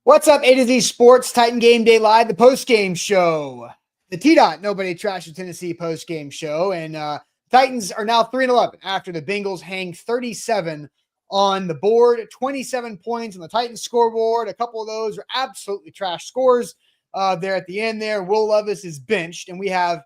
What's up, A to Z Sports, Titan Game Day Live, the post-game show. The T-Dot, Nobody Trashed Tennessee post-game show. And Titans are now 3-11 after the Bengals hang 37 on the board, 27 points on the Titans scoreboard. A couple of those are absolutely trash scores there at the end there. Will Levis is benched, and we have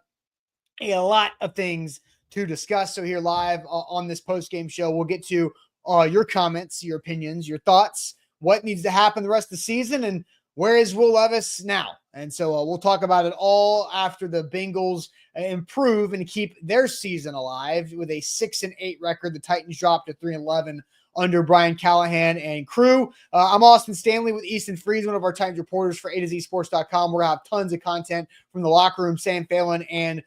a lot of things to discuss. So here live on this post-game show, we'll get to your comments, your opinions, your thoughts, what needs to happen the rest of the season, and where is Will Levis now? And so we'll talk about it all after the Bengals improve and keep their season alive with a 6-8 record. The Titans dropped to 3-11 under Brian Callahan and crew. I'm Austin Stanley with Easton Freeze, one of our Titans reporters for A2ZSports.com. We're going to have tons of content from the locker room. Sam Phelan and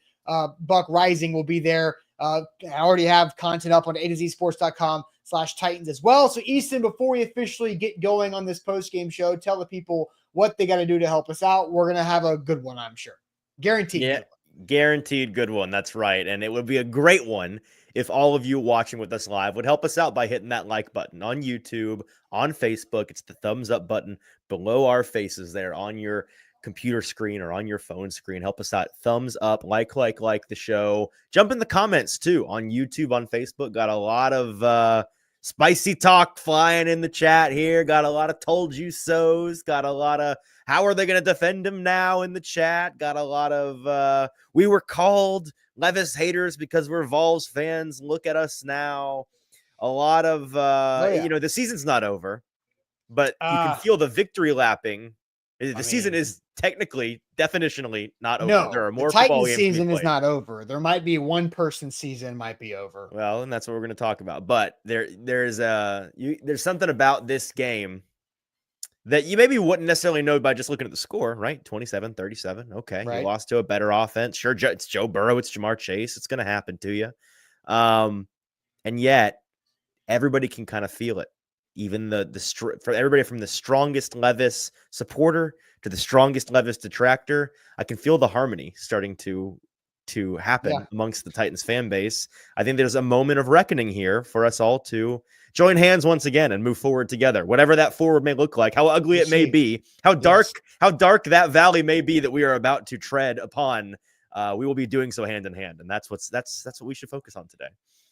Buck Rising will be there. I already have content up on A2ZSports.com/Titans as well. So Easton, before we officially get going on this post-game show, tell the people what they got to do to help us out. We're going to have a good one, I'm sure. Guaranteed. Yeah, guaranteed good one. That's right. And it would be a great one if all of you watching with us live would help us out by hitting that like button on YouTube, on Facebook. It's the thumbs up button below our faces there on your computer screen or on your phone screen. Help us out. Thumbs up, like the show. Jump in the comments too on YouTube, on Facebook. Got a lot of spicy talk flying in the chat here. Got a lot of told you so's. Got a lot of how are they going to defend him now in the chat. Got a lot of we were called Levis haters because we're Vols fans. Look at us now. A lot of the season's not over, but you can feel the victory lapping. The season is technically, definitionally not over. No, There are more the football Titans games season is not over. There might be one person's season might be over. Well, and that's what we're going to talk about. But there's something about this game that you maybe wouldn't necessarily know by just looking at the score, right? 27-37. Okay, Right. You lost to a better offense. Sure, it's Joe Burrow, it's Jamar Chase. It's going to happen to you. And yet, everybody can kind of feel it. Even for everybody from the strongest Levis supporter to the strongest Levis detractor, I can feel the harmony starting to happen amongst the Titans fan base. I think there's a moment of reckoning here for us all to join hands once again and move forward together. Whatever that forward may look like, how ugly it may be, how dark that valley may be that we are about to tread upon, we will be doing so hand in hand. And that's what we should focus on today.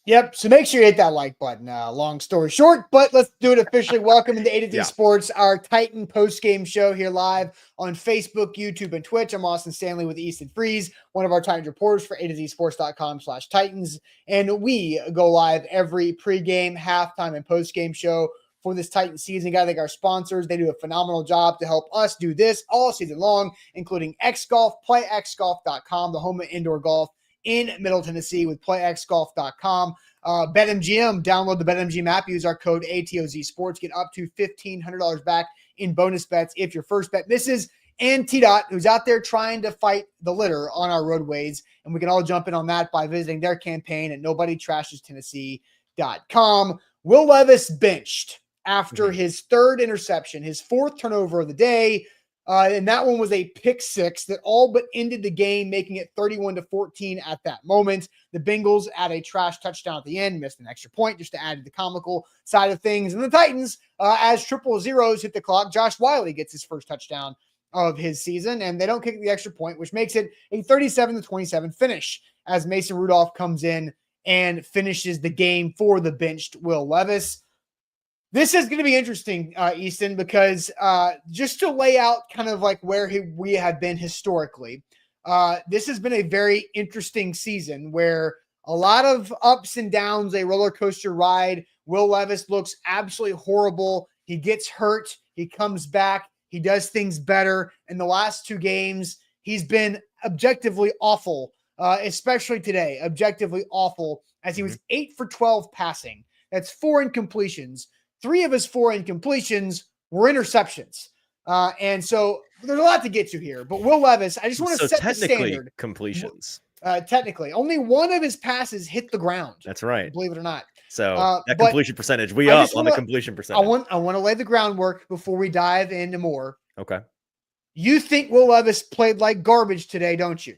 Yep. So make sure you hit that like button. Long story short, but let's do it officially. Welcome to A to Z Sports, our Titan post-game show here live on Facebook, YouTube, and Twitch. I'm Austin Stanley with Easton Freeze, one of our Titans reporters for A2ZSports.com/Titans. And we go live every pregame, halftime, and postgame show for this Titan season. Got to thank our sponsors. They do a phenomenal job to help us do this all season long, including X Golf, PlayXGolf.com, the home of indoor golf in Middle Tennessee with PlayXGolf.com. BetMGM, download the BetMGM app, use our code ATOZ Sports, get up to $1,500 back in bonus bets if your first bet misses. And T-Dot, who's out there trying to fight the litter on our roadways. And we can all jump in on that by visiting their campaign at NobodyTrashesTennessee.com. Will Levis benched after his third interception, his fourth turnover of the day. And that one was a pick six that all but ended the game, making it 31-14 at that moment. The Bengals add a trash touchdown at the end, missed an extra point just to add to the comical side of things. And the Titans, as triple zeros hit the clock, Josh Wiley gets his first touchdown of his season, and they don't kick the extra point, which makes it a 37-27 finish as Mason Rudolph comes in and finishes the game for the benched Will Levis. This is going to be interesting, Easton, because just to lay out kind of like where we have been historically, this has been a very interesting season where a lot of ups and downs, a roller coaster ride. Will Levis looks absolutely horrible. He gets hurt. He comes back. He does things better. In the last two games, he's been objectively awful, especially today, objectively awful, as he was 8 for 12 passing. That's 4 incompletions. 3 of his 4 incompletions were interceptions. And so there's a lot to get to here. But Will Levis, I just want to set the standard. Completions. Technically. Only 1 of his passes hit the ground. That's right. Believe it or not. So that completion percentage, on the completion percentage. I want to lay the groundwork before we dive into more. Okay. You think Will Levis played like garbage today, don't you?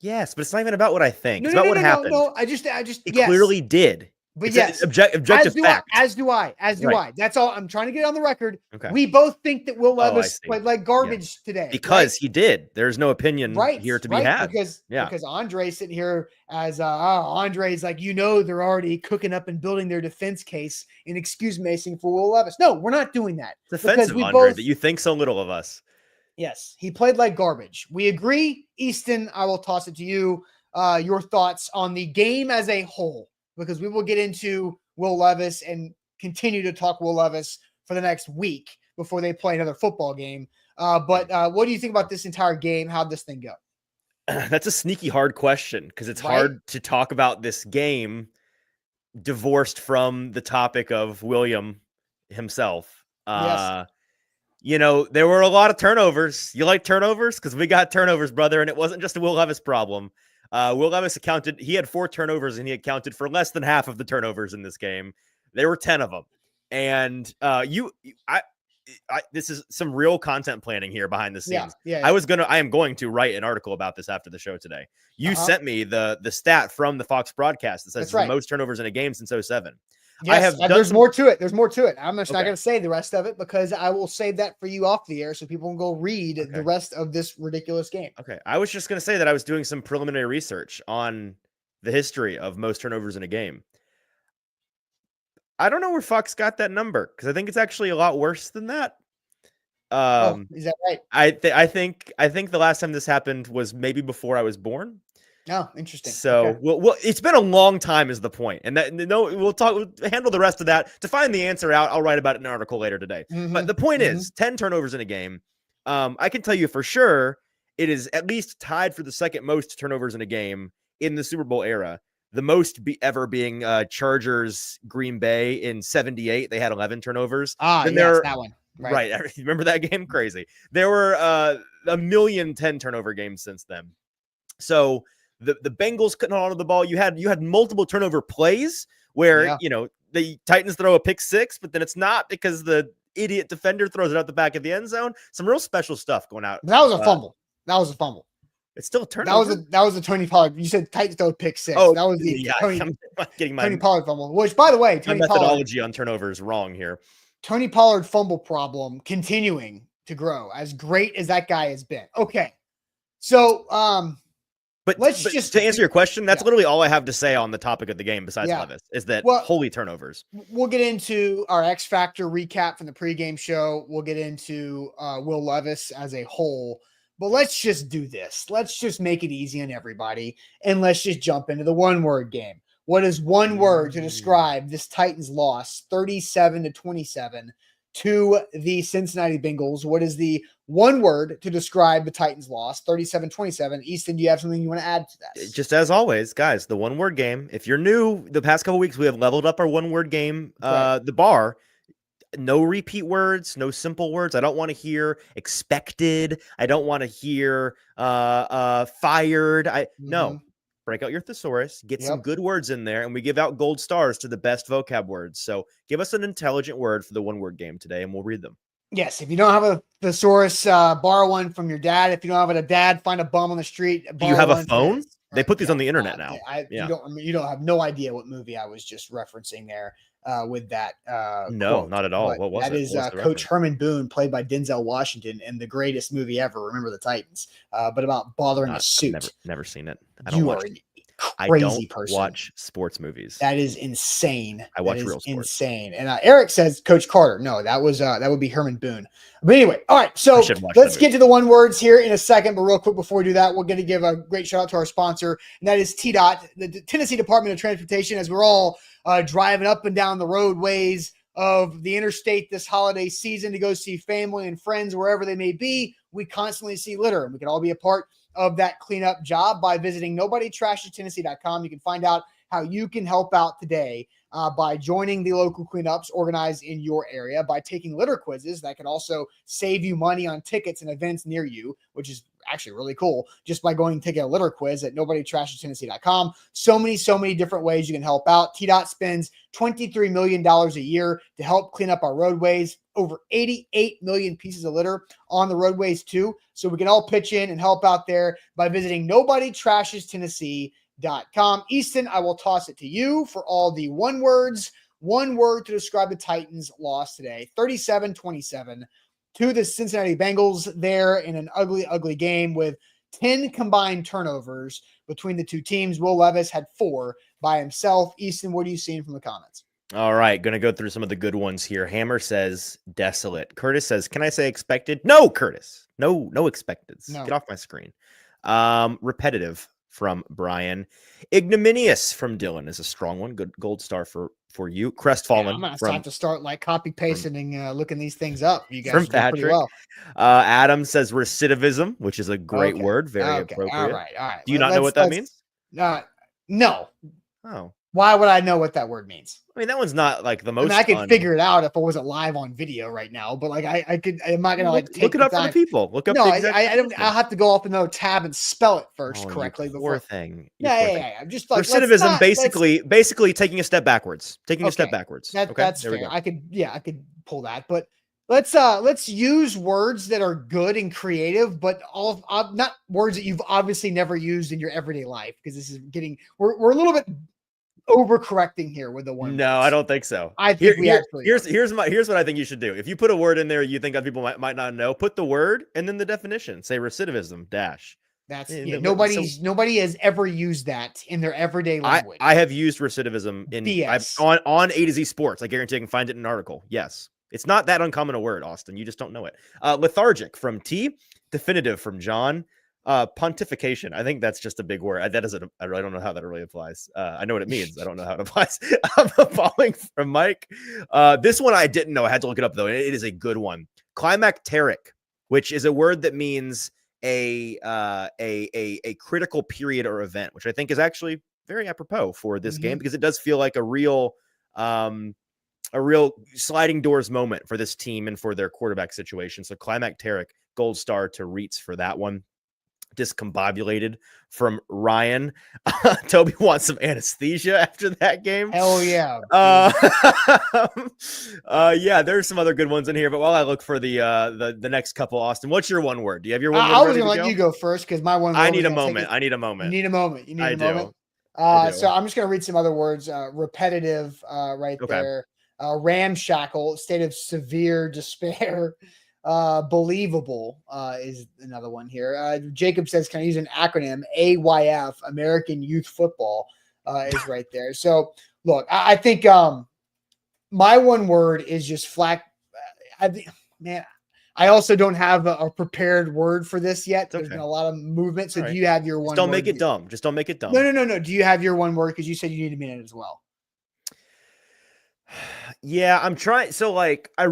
Yes, but it's not even about what I think. It's about what happened. No, I just He clearly did. But It's yes, objective fact. As do I. Right. That's all. I'm trying to get on the record. Okay. We both think that Will I Levis see. played like garbage today. Because right? he did. There's no opinion here to be had. Because Andre's sitting here as Andre's like, they're already cooking up and building their defense case in excuse making for Will Levis. No, we're not doing that. It's offensive, Andre, that you think so little of us. Yes, he played like garbage. We agree. Easton, I will toss it to you. Your thoughts on the game as a whole, because we will get into Will Levis and continue to talk Will Levis for the next week before they play another football game. But what do you think about this entire game? How'd this thing go? That's a sneaky hard question because it's hard to talk about this game divorced from the topic of William himself. Yes. There were a lot of turnovers. You like turnovers? Because we got turnovers, brother, and it wasn't just a Will Levis problem. Will Levis he had 4 turnovers, and he accounted for less than half of the turnovers in this game. There were 10 of them. And this is some real content planning here behind the scenes. Yeah. I am going to write an article about this after the show today. You sent me the stat from the Fox broadcast that says the most turnovers in a game since 2007. Yes, there's more to it. I'm just not going to say the rest of it because I will save that for you off the air so people can go read the rest of this ridiculous game. Okay. I was just going to say that I was doing some preliminary research on the history of most turnovers in a game. I don't know where Fox got that number because I think it's actually a lot worse than that. Is that right? I think the last time this happened was maybe before I was born. Oh, interesting. So, well, it's been a long time is the point. And we'll handle the rest of that. To find the answer out, I'll write about it in an article later today. Mm-hmm. But the point is 10 turnovers in a game. I can tell you for sure it is at least tied for the second most turnovers in a game in the Super Bowl era. The most ever being Chargers Green Bay in 78. They had 11 turnovers. That one. Right. Remember that game? Crazy. There were 1,000,010 turnover games since then. So the Bengals couldn't hold on to the ball. You had multiple turnover plays where, the Titans throw a pick 6, but then it's not because the idiot defender throws it out the back of the end zone. Some real special stuff going out. That was a fumble. It's still a turnover. That was a Tony Pollard. You said Titans throw pick 6. Oh, that was the Tony Pollard fumble. Which, by the way, my methodology on turnover is wrong here. Tony Pollard fumble problem continuing to grow, as great as that guy has been. Okay. So, but to answer your question, that's literally all I have to say on the topic of the game besides Levis, is that holy turnovers. We'll get into our X Factor recap from the pregame show. We'll get into Will Levis as a whole. But let's just do this. Let's just make it easy on everybody, and let's just jump into the one-word game. What is one word to describe this Titans loss, 37-27 to the Cincinnati Bengals? What is the one word to describe the Titans loss, 37-27? Easton, do you have something you want to add to that? Just as always, guys, the one-word game. If you're new, the past couple weeks we have leveled up our one-word game, the bar. No repeat words, no simple words. I don't want to hear expected. I don't want to hear fired. No. Break out your thesaurus, get some good words in there, and we give out gold stars to the best vocab words. So give us an intelligent word for the one-word game today, and we'll read them. Yes, if you don't have a thesaurus, borrow one from your dad. If you don't have a dad, find a bum on the street. Do you have a phone? They put these on the internet now. You don't have no idea what movie I was just referencing there with that. No, quote. Not at all. What was that? That is Coach Herman Boone, played by Denzel Washington, in the greatest movie ever, Remember the Titans, but about bothering a suit. Never seen it. I don't watch sports movies. That is insane. I watch real sports. Insane. And Eric says Coach Carter. No, that would be Herman Boone. But anyway, all right. So let's get to the one words here in a second. But real quick before we do that, we're going to give a great shout out to our sponsor, and that is TDOT, the Tennessee Department of Transportation. As we're all driving up and down the roadways of the interstate this holiday season to go see family and friends wherever they may be, we constantly see litter, and we can all be a part of that cleanup job by visiting nobodytrashestennessee.com. You can find out how you can help out today by joining the local cleanups organized in your area, by taking litter quizzes that can also save you money on tickets and events near you, which is actually really cool, just by going and taking a litter quiz at nobodytrashestennessee.com. So many different ways you can help out. TDOT spends $23 million a year to help clean up our roadways, over 88 million pieces of litter on the roadways too. So we can all pitch in and help out there by visiting nobodytrashestennessee.com. Easton, I will toss it to you for all the one words. One word to describe the Titans' loss today. 37-27 to the Cincinnati Bengals there in an ugly, ugly game with 10 combined turnovers between the two teams. Will Levis had 4 by himself. Easton, what are you seeing from the comments? All right, going to go through some of the good ones here. Hammer says desolate. Curtis says, can I say expected? No, Curtis. No expecteds. No. Get off my screen. Repetitive from Brian. Ignominious from Dylan is a strong one. Good gold star for you. Crestfallen. I'm going to have to start like copy pasting and looking these things up. You guys from do pretty Patrick. well. Adam says recidivism, which is a great word. Very appropriate. All right. Do you not know what that means? No. Oh. Why would I know what that word means? I mean, that one's not like the most. I could figure it out if I wasn't live on video right now, but like I could. I'm not gonna like look it up for the people. Look up. No, I don't. I'll have to go off another tab and spell it first correctly. Poor thing. Yeah. I'm just like recidivism. Basically taking a step backwards. Taking a step backwards. That's fair. I could pull that, but let's use words that are good and creative, but not words that you've obviously never used in your everyday life, because this is getting we're a little bit overcorrecting here with the one. No, I don't think so. I think here's what I think you should do. If you put a word in there you think other people might not know, put the word and then the definition. Say recidivism dash. That's nobody has ever used that in their everyday language. I have used recidivism on A to Z Sports. I guarantee I can find it in an article. Yes. It's not that uncommon a word, Austin. You just don't know it. Lethargic from T. Definitive from John. Pontification. I think that's just a big word. That doesn't. I really don't know how that really applies. I know what it means. I don't know how it applies. Falling from Mike. This one I didn't know. I had to look it up though. It is a good one. Climacteric, which is a word that means a critical period or event, which I think is actually very apropos for this game, because it does feel like a real sliding doors moment for this team and for their quarterback situation. So climacteric, gold star to Reitz for that one. Discombobulated from Ryan. Toby wants some anesthesia after that game. Hell yeah. Yeah, there's some other good ones in here, but while I look for the next couple, Austin, what's your one word? Do you have your one word? I was gonna let you go first, because my one word. I need a moment. You need a moment. So I'm just gonna read some other words. Repetitive, right there. Ramshackle, state of severe despair. Believable is another one here. Jacob says, can I use an acronym? AYF, American Youth Football, is right there. So look, I think my one word is just flat. I also don't have a prepared word for this yet. There's been a lot of movement. So do you have your one? Don't make it dumb. Just don't make it dumb. No. Do you have your one word? Because you said you need a minute as well. Yeah, I'm trying. So like, I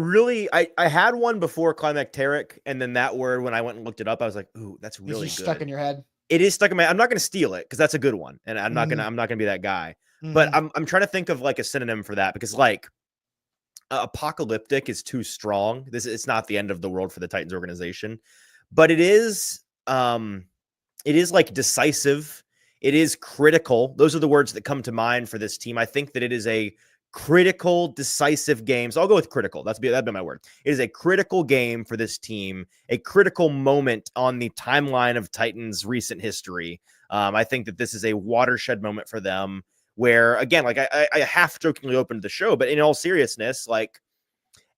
had one before climacteric, and then that word, when I went and looked it up, I was like, ooh, that's really good. Stuck in your head. It is stuck in my. I'm not going to steal it because that's a good one, and I'm not gonna be that guy. But I'm trying to think of like a synonym for that, because like apocalyptic is too strong. It's not the end of the world for the Titans organization, but it is like decisive. It is critical. Those are the words that come to mind for this team. I think that it is a critical, decisive game. So I'll go with critical. That'd be my word. It is a critical game for this team, a critical moment on the timeline of Titans' recent history. I think that this is a watershed moment for them, where, again, like I half-jokingly opened the show, but in all seriousness, like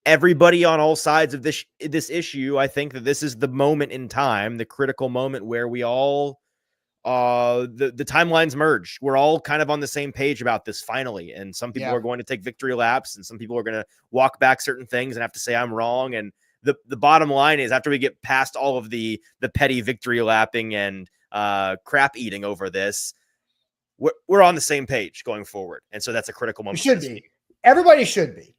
everybody on all sides of this issue, I think that this is the moment in time, the critical moment where we all the timelines merge. We're all kind of on the same page about this finally. And some people are going to take victory laps, and some people are going to walk back certain things and have to say I'm wrong. And the bottom line is, after we get past all of the petty victory lapping and crap eating over this, we're on the same page going forward. And so that's a critical moment. Should be. Everybody should be.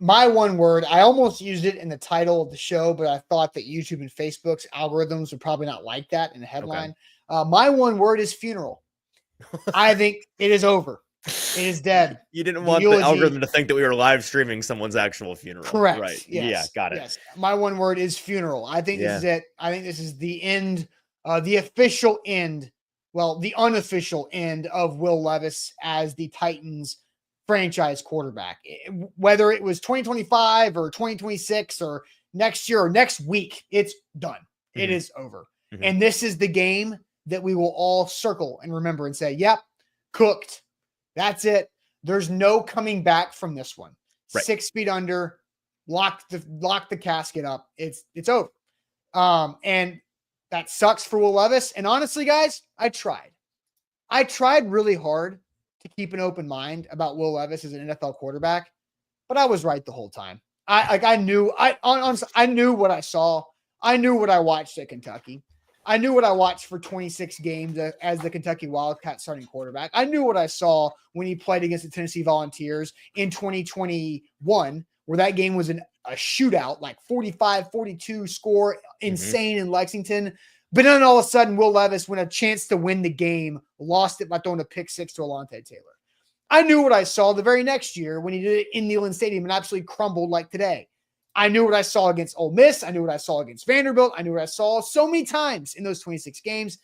My one word, I almost used it in the title of the show, but I thought that YouTube and Facebook's algorithms would probably not like that in the headline. Okay. My one word is funeral. I think it is over. It is dead. You didn't want the algorithm to think that we were live streaming someone's actual funeral. Correct. Right. Yes. Yeah, got it. Yes. My one word is funeral. I think this is it. I think this is the end, the official end, well, the unofficial end of Will Levis as the Titans franchise quarterback. Whether it was 2025 or 2026 or next year or next week, it's done. It is over. And this is the game that we will all circle and remember and say, yep, cooked. That's it. There's no coming back from this one. Right. 6 feet under, lock the casket up. It's over. And that sucks for Will Levis. And honestly, guys, I tried really hard to keep an open mind about Will Levis as an NFL quarterback, but I was right the whole time. I knew what I saw. I knew what I watched at Kentucky. I knew what I watched for 26 games as the Kentucky Wildcats starting quarterback. I knew what I saw when he played against the Tennessee Volunteers in 2021, where that game was a shootout, like 45-42 score, insane in Lexington. But then all of a sudden, Will Levis, when a chance to win the game, lost it by throwing a pick six to Alontae Taylor. I knew what I saw the very next year when he did it in Neyland Stadium and absolutely crumbled like today. I knew what I saw against Ole Miss. I knew what I saw against Vanderbilt. I knew what I saw so many times in those 26 games.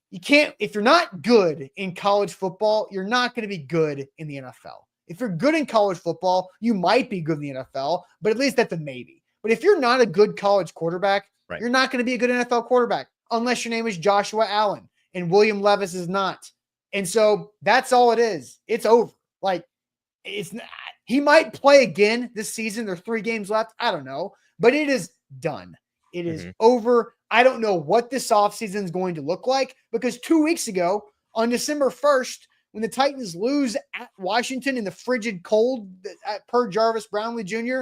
You can't, if you're not good in college football, you're not going to be good in the NFL. If you're good in college football, you might be good in the NFL, but at least that's a maybe. But if you're not a good college quarterback, you're not going to be a good NFL quarterback unless your name is Joshua Allen, and William Levis is not. And so that's all it is. It's over. Like, it's not, he might play again this season. There's 3 games left. I don't know, but it is done. It is over. I don't know what this offseason is going to look like, because 2 weeks ago on December 1st, when the Titans lose at Washington in the frigid cold per Jarvis Brownlee Jr.,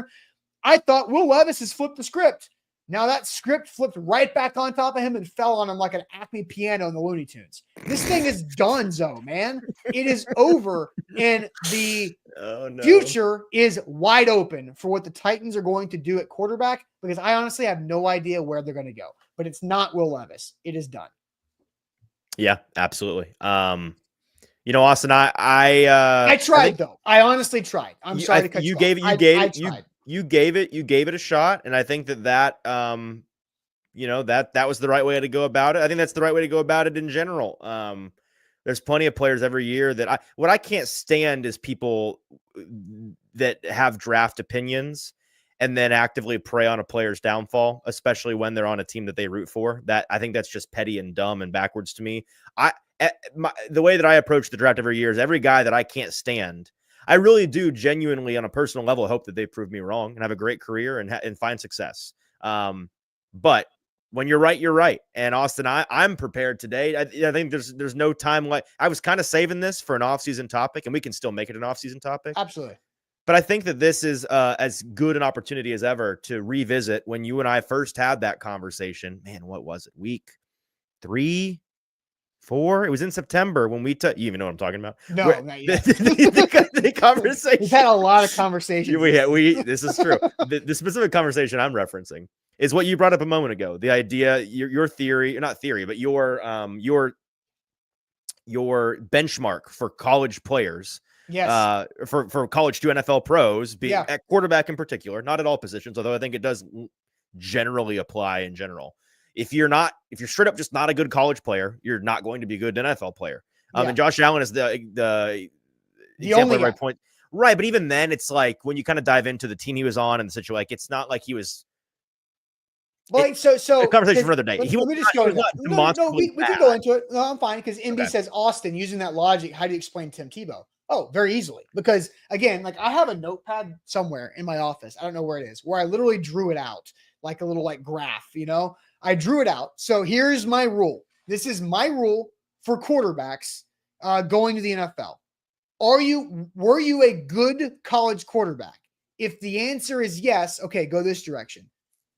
I thought Will Levis has flipped the script. Now that script flipped right back on top of him and fell on him like an Acme piano in the Looney Tunes. This thing is donezo, man. It is over, and the future is wide open for what the Titans are going to do at quarterback, because I honestly have no idea where they're going to go. But it's not Will Levis. It is done. Yeah, absolutely. Austin, I tried though. I honestly tried. I'm sorry to cut you off. You gave it a shot, and I think that was the right way to go about it. I think that's the right way to go about it in general. There's plenty of players every year that what I can't stand is people that have draft opinions and then actively prey on a player's downfall, especially when they're on a team that they root for. That I think that's just petty and dumb and backwards to me. The way that I approach the draft every year is every guy that I can't stand, I really do genuinely on a personal level hope that they prove me wrong and have a great career and find success. But when you're right, you're right. And Austin, I'm prepared today. I think there's no time like I was kind of saving this for an off-season topic, and we can still make it an off-season topic. Absolutely. But I think that this is as good an opportunity as ever to revisit when you and I first had that conversation. Man, what was it? Week 3, 4? It was in September when we you even know what I'm talking about? No, not yet. the conversation. We've had a lot of conversations. This is true. The specific conversation I'm referencing is what you brought up a moment ago. The idea, your theory, not theory, but your benchmark for college players. Yes. For college to NFL pros, being at quarterback in particular, not at all positions, although I think it does generally apply in general. If you're straight up just not a good college player, you're not going to be a good NFL player. And Josh Allen is the example of my point. Right. But even then, it's like when you kind of dive into the team he was on and the situation, like it's not like he was. Well, so a conversation for another day. Let me just go into that. No, we can go into it. No, I'm fine, because MB says, Austin, using that logic, how do you explain Tim Tebow? Oh, very easily. Because again, like I have a notepad somewhere in my office. I don't know where it is, where I literally drew it out like a little graph, I drew it out. So here's my rule. This is my rule for quarterbacks going to the NFL. Were you a good college quarterback? If the answer is yes, okay, go this direction.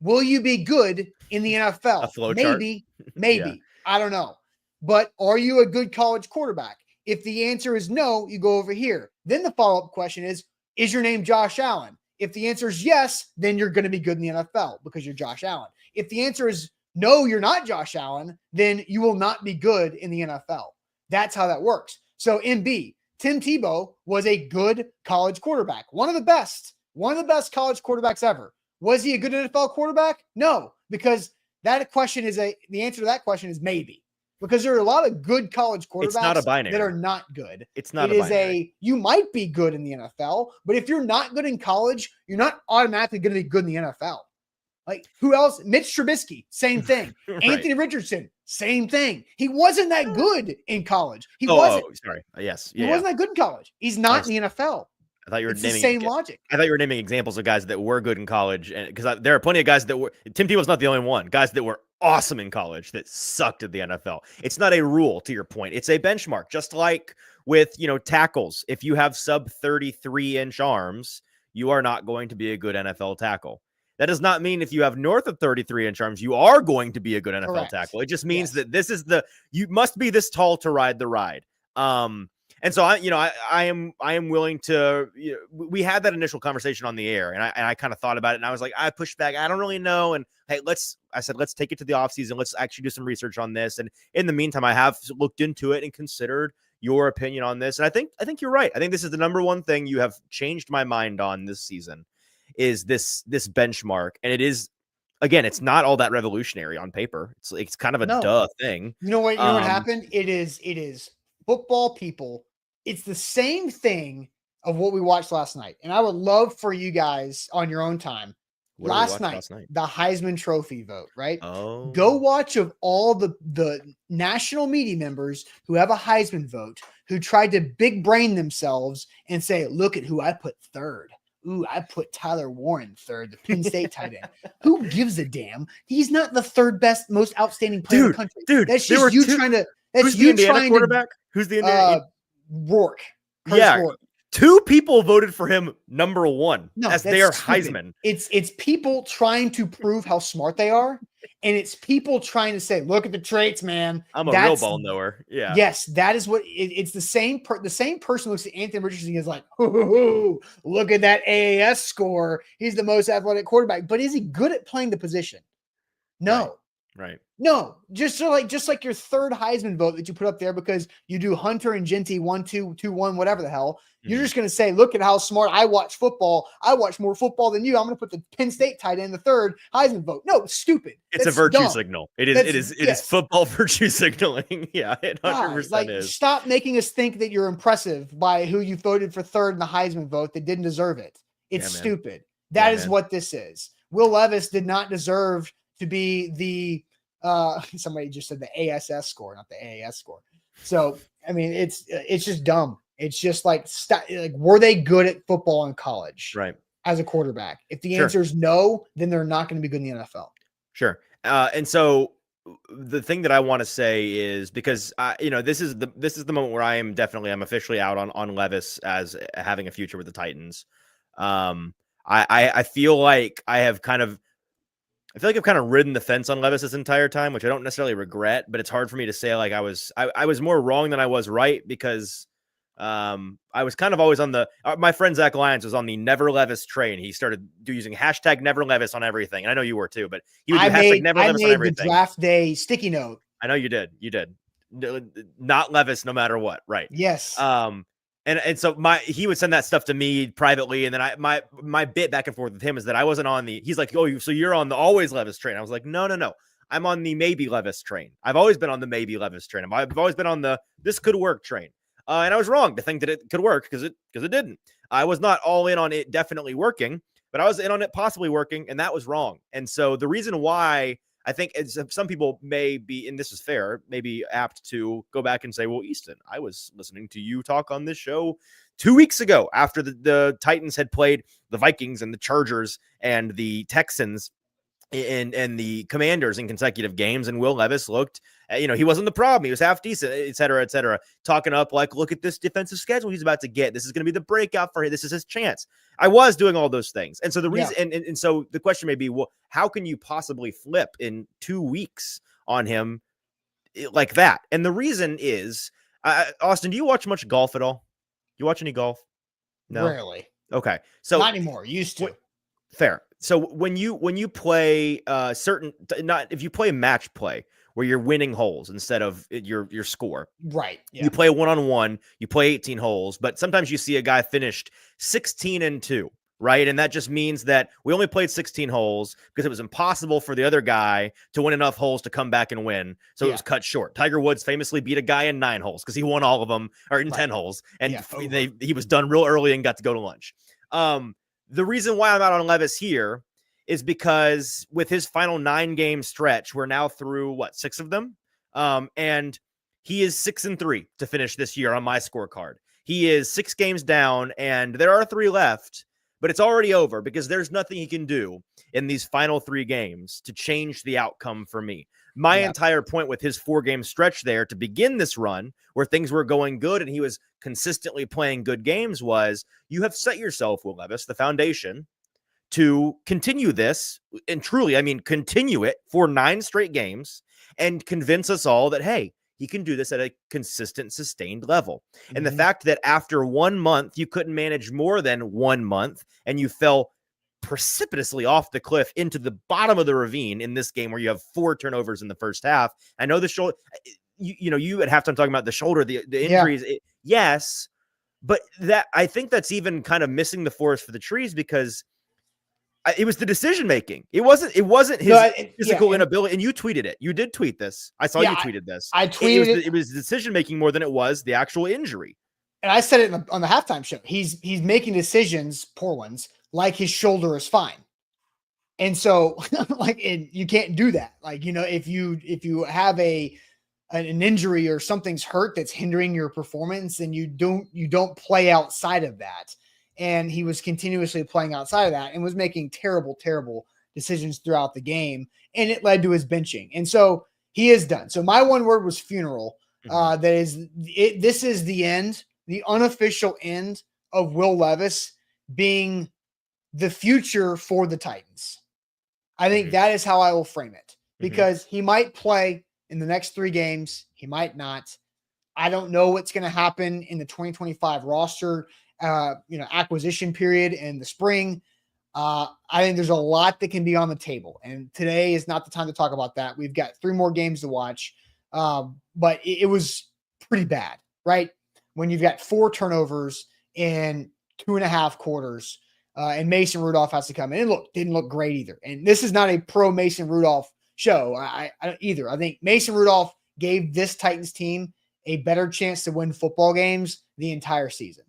Will you be good in the NFL? A flow maybe. Yeah. I don't know. But are you a good college quarterback? If the answer is no, you go over here. Then the follow-up question is your name Josh Allen? If the answer is yes, then you're going to be good in the NFL because you're Josh Allen. If the answer is no, you're not Josh Allen, then you will not be good in the NFL. That's how that works. So MB, Tim Tebow was a good college quarterback. One of the best college quarterbacks ever. Was he a good NFL quarterback? No, because the answer to that question is maybe. Because there are a lot of good college quarterbacks that are not good. It's not a binary. You might be good in the NFL, but if you're not good in college, you're not automatically going to be good in the NFL. Like, who else? Mitch Trubisky, same thing. Right. Anthony Richardson, same thing. He wasn't that good in college. He Oh, wasn't. sorry. Yes. He Yeah. wasn't that good in college. He's not in the NFL. I thought you were It's the naming same logic. I thought you were naming examples of guys that were good in college, and because there are plenty of guys that were. Tim Tebow's not the only one. Guys that were awesome in college that sucked at the NFL. It's not a rule, to your point. It's a benchmark, just like with tackles. If you have sub 33-inch arms, you are not going to be a good NFL tackle. That does not mean if you have north of 33-inch arms, you are going to be a good NFL Correct. tackle. It just means that this is you must be this tall to ride the ride. And so I am willing to. We had that initial conversation on the air, and I kind of thought about it, and I was like, I pushed back. I don't really know, and hey, I said let's take it to the offseason. Let's actually do some research on this. And in the meantime, I have looked into it and considered your opinion on this. And I think you're right. I think this is the number one thing you have changed my mind on this season is this benchmark, and it is. Again, it's not all that revolutionary on paper. It's kind of a duh thing. You know what happened? It is football people. It's the same thing of what we watched last night. And I would love for you guys on your own time. Last night, the Heisman Trophy vote, right? Oh. Go watch of all the national media members who have a Heisman vote who tried to big brain themselves and say, look at who I put third. Ooh, I put Tyler Warren third, the Penn State tight end. Who gives a damn? He's not the third best, most outstanding player in the country. Dude, that's just you trying to. That's who's you the Indiana trying quarterback? Who's the Indiana? Rourke. Rourke. 2 people voted for him number 1 as their Heisman. It's people trying to prove how smart they are, and it's people trying to say, "Look at the traits, man." I'm a real ball knower. Yeah. Yes, that is what it's the same. The same person looks at Anthony Richardson and is like, "Look at that AAS score. He's the most athletic quarterback." But is he good at playing the position? No. Right. No, just like your third Heisman vote that you put up there because you do Hunter and Genty 1-2, 2-1, whatever the hell. You're just going to say, look at how smart I watch football. I watch more football than you. I'm going to put the Penn State tight end in the third Heisman vote. No, it's stupid. It's a virtue signal. It is football virtue signaling. Yeah, it 100% is. Stop making us think that you're impressive by who you voted for third in the Heisman vote that didn't deserve it. It's stupid. That is what this is. Will Levis did not deserve to be the somebody just said the ASS score, not the AAS score. So, I mean, it's just dumb. It's just like were they good at football in college? Right. As a quarterback? If the answer is no, then they're not going to be good in the NFL. Sure. And so the thing that I want to say is because this is the moment where I'm officially out on Levis as having a future with the Titans. I feel like I've kind of ridden the fence on Levis this entire time, which I don't necessarily regret, but it's hard for me to say like I was more wrong than I was right because I was kind of always on my friend Zach Lyons was on the Never Levis train. He started using hashtag Never Levis on everything. And I know you were too, but he would do hashtag Never Levis on everything. The draft day sticky note. I know you did. Not Levis, no matter what. Right. Yes. And so he would send that stuff to me privately, and then my bit back and forth with him is that I wasn't on he's like, oh, so you're on the always Levis train. I was like, no, I'm on the maybe Levis train. I've always been on the maybe Levis train. I've always been on the this could work train. And I was wrong to think that it could work because it didn't. I was not all in on it definitely working, but I was in on it possibly working, and that was wrong. And so the reason why I think some people may be, and this is fair, may be apt to go back and say, well, Easton, I was listening to you talk on this show 2 weeks ago after the Titans had played the Vikings and the Chargers and the Texans and the Commanders in consecutive games. And Will Levis looked, he wasn't the problem. He was half decent, et cetera, talking up like, look at this defensive schedule he's about to get. This is going to be the breakout for him. This is his chance. I was doing all those things. And so the reason, and so the question may be, well, how can you possibly flip in 2 weeks on him like that? And the reason is, Austin, do you watch much golf at all? You watch any golf? No. Rarely. Okay. So not anymore. Used to. Fair. So when you play if you play match play where you're winning holes instead of your score, right? Yeah. You play 1-on-1, you play 18 holes, but sometimes you see a guy finished 16-2, right? And that just means that we only played 16 holes because it was impossible for the other guy to win enough holes to come back and win. So it was cut short. Tiger Woods famously beat a guy in 9 holes because he won all of them, or in 10 holes, and he was done real early and got to go to lunch. The reason why I'm out on Levis here is because with his final 9-game stretch, we're now through 6 of them. And he is 6-3 to finish this year on my scorecard. He is 6 games down, and there are 3 left, but it's already over because there's nothing he can do in these final 3 games to change the outcome for me. My entire point with his 4-game stretch there to begin this run where things were going good and he was consistently playing good games was you have set yourself, Will Levis, the foundation to continue this, and truly, I mean, continue it for 9 straight games and convince us all that, hey, he can do this at a consistent, sustained level. Mm-hmm. And the fact that after 1 month, you couldn't manage more than 1 month and you fell precipitously off the cliff into the bottom of the ravine in this game where you have 4 turnovers in the first half. I know the shoulder, you at halftime talking about the shoulder, the injuries. Yes, but that I think that's even kind of missing the forest for the trees because it was the decision making. It wasn't his physical inability. And you tweeted it. You did tweet this. I saw you tweeted this. I tweeted it. It was decision making more than it was the actual injury. And I said it on the halftime show. He's making decisions, poor ones, like his shoulder is fine. And so you can't do that. If you have an injury or something's hurt that's hindering your performance, then you don't play outside of that. And he was continuously playing outside of that and was making terrible, terrible decisions throughout the game. And it led to his benching. And so he is done. So my one word was funeral. This is the end, the unofficial end of Will Levis being the future for the Titans. I think that is how I will frame it because he might play in the next 3 games. He might not. I don't know what's going to happen in the 2025 roster, acquisition period in the spring. I think there's a lot that can be on the table, and today is not the time to talk about that. We've got 3 more games to watch, but it was pretty bad, right? When you've got 4 turnovers in 2.5 quarters, and Mason Rudolph has to come in. And didn't look great either. And this is not a pro Mason Rudolph show. I either. I think Mason Rudolph gave this Titans team a better chance to win football games the entire season.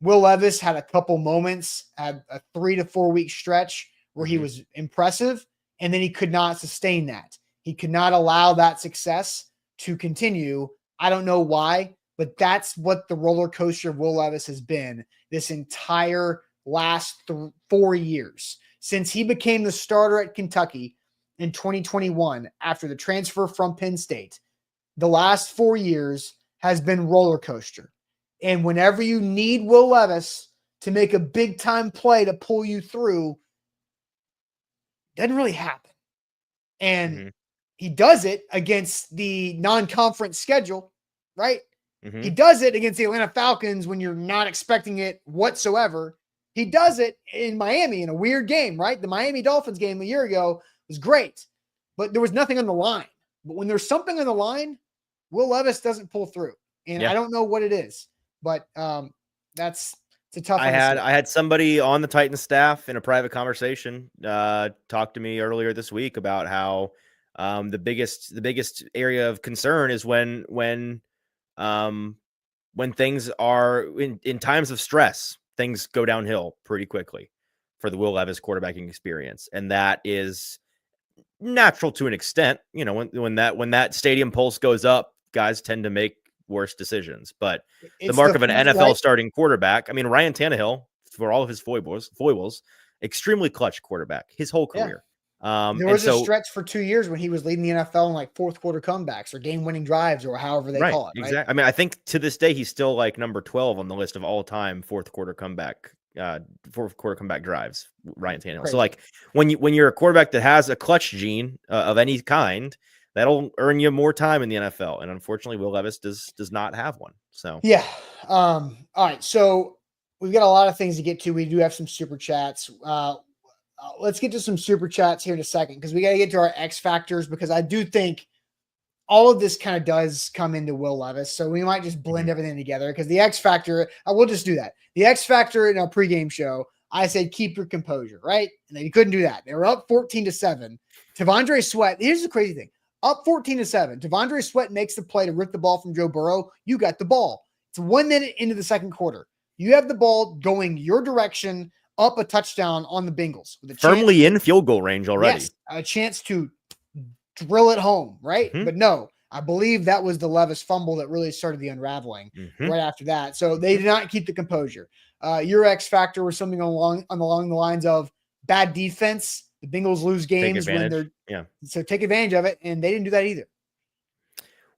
Will Levis had a couple moments, had a 3 to 4 week stretch where he was impressive, and then he could not sustain that. He could not allow that success to continue. I don't know why, but that's what the roller coaster of Will Levis has been this entire last 4 years. Since he became the starter at Kentucky in 2021 after the transfer from Penn State, the last 4 years has been roller coaster. And whenever you need Will Levis to make a big time play to pull you through, it doesn't really happen. And he does it against the non-conference schedule, right? He does it against the Atlanta Falcons when you're not expecting it whatsoever. He does it in Miami in a weird game, right? The Miami Dolphins game a year ago was great, but there was nothing on the line. But when there's something on the line, Will Levis doesn't pull through. And I don't know what it is, but it's a tough one. I had somebody on the Titans staff in a private conversation talk to me earlier this week about how the biggest area of concern is when things are in times of stress, things go downhill pretty quickly for the Will Levis quarterbacking experience. And that is natural to an extent. When that stadium pulse goes up, guys tend to make worse decisions. But the mark of an NFL starting quarterback, I mean, Ryan Tannehill, for all of his foibles, extremely clutch quarterback his whole career. There was a stretch for 2 years when he was leading the NFL in fourth quarter comebacks or game-winning drives or however they call it. Right? Exactly. I mean, I think to this day he's still number 12 on the list of all-time fourth quarter comeback drives. Ryan Tannehill. Crazy. So when you're a quarterback that has a clutch gene of any kind, that'll earn you more time in the NFL. And unfortunately, Will Levis does not have one. So all right. So we've got a lot of things to get to. We do have some super chats. Let's get to some super chats here in a second because we got to get to our X factors because I do think all of this kind of does come into Will Levis. So we might just blend everything together because the X factor, we'll just do that. The X factor in our pregame show, I said, keep your composure, right? And then he couldn't do that. They were up 14-7. T'Vondre Sweat, here's the crazy thing. Up 14-7. T'Vondre Sweat makes the play to rip the ball from Joe Burrow. You got the ball. It's 1 minute into the second quarter. You have the ball going your direction up a touchdown on the Bengals with a Firmly in field goal range already. Yes, a chance to drill it home, right? Mhm. But no, I believe that was the Levis fumble that really started the unraveling right after that. So they did not keep the composure. Your X factor was something along the lines of bad defense. The Bengals lose games when they're so take advantage of it, and they didn't do that either.